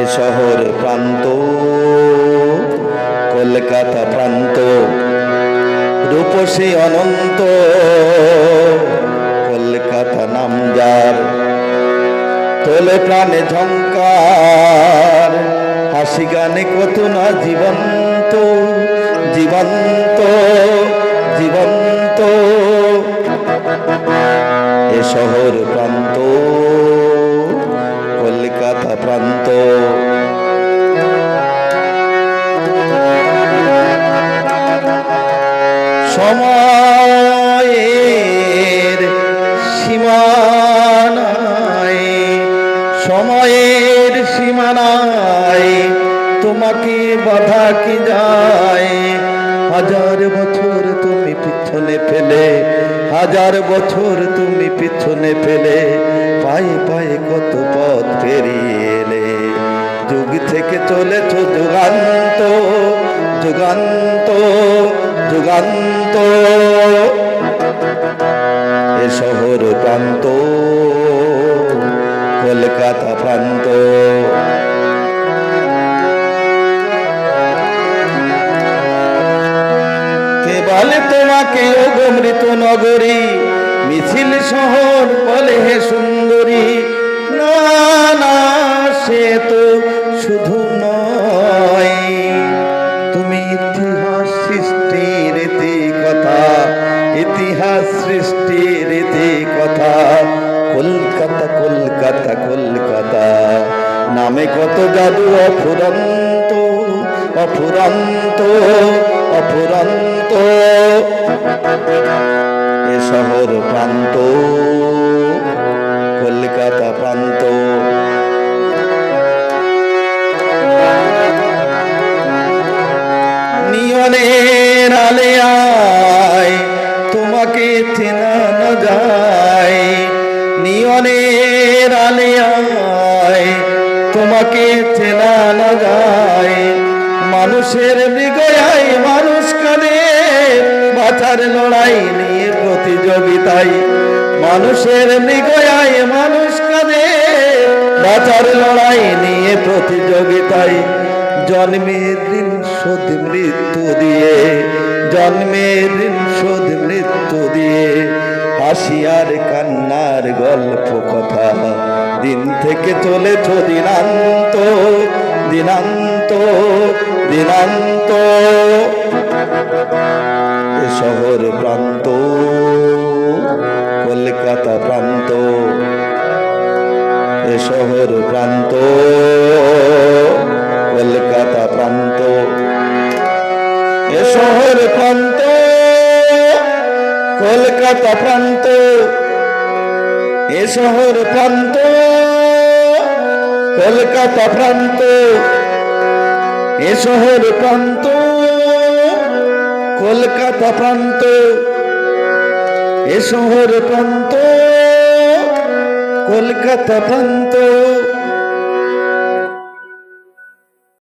এ শহর প্রান্ত কলকাতা প্রান্ত, রূপসী অনন্ত কলকাতা নাম যার, তোলে প্রাণে ঝংকার, হাসি গানে কত না জীবন্ত জীবন্ত জীবন্ত। এ শহর প্রান্ত কলকাতা প্রান্ত। সময়ের সীমানায়, সময়ের সীমানায় তোমাকে বাধা কি যায়? হাজার বছর তুমি পিছনে ফেলে, হাজার বছর তুমি পিছনে ফেলে, পায়ে পায়ে কত পথ পেরিয়ে এলে। যুগ থেকে চলেছ যুগান্ত যুগান্ত যুগান্ত। এ শহর প্রান্ত কলকাতা প্রান্ত। কে বলে তোমাকে ওগো মৃত নগরী, মিছিল শহর বলে হে সুন্দরী। না না, সে তো শুধু নয়, তুমি ইতিহাস সৃষ্টির রীতি কথা, ইতিহাস সৃষ্টির রীতি কথা। কলকাতা কলকাতা কলকাতা, নামে কত জাদু অফুরন্ত অফুরন্ত অফুরন্ত। এ শহর প্রান্ত কলকাতা প্রান্ত। নিয়নের আলেয়ায় তোমাকে চেনা না যায়, নিয়নের আলেয়ায় তোমাকে চেনা না যায়। মানুষের মৃগয়ায় মানুষ কাঁদে, বাঁচার লড়াই নিয়ে প্রতিযোগিতায়। মানুষের মৃগয়ায় মানুষ কাঁদে, বাঁচার লড়াই নিয়ে প্রতিযোগিতায়। জন্মের দিন শোধ মৃত্যু দিয়ে, জন্মের দিন শোধ মৃত্যু দিয়ে। হাসি আর কান্নার গল্প কথা, দিন থেকে চলেছ দিনান্ত দিনান্ত দিনান্ত। এ শহর প্রান্ত কলকাতা প্রান্ত। এ শহর প্রান্ত কলকাতা প্রান্ত। এ শহর প্রান্ত কলকাতা প্রান্ত। এ শহর প্রান্ত কলকাতা প্রান্ত। এ শহর প্রান্ত কলকাতা প্রান্ত। এ শহর প্রান্ত কলকাতা প্রান্ত।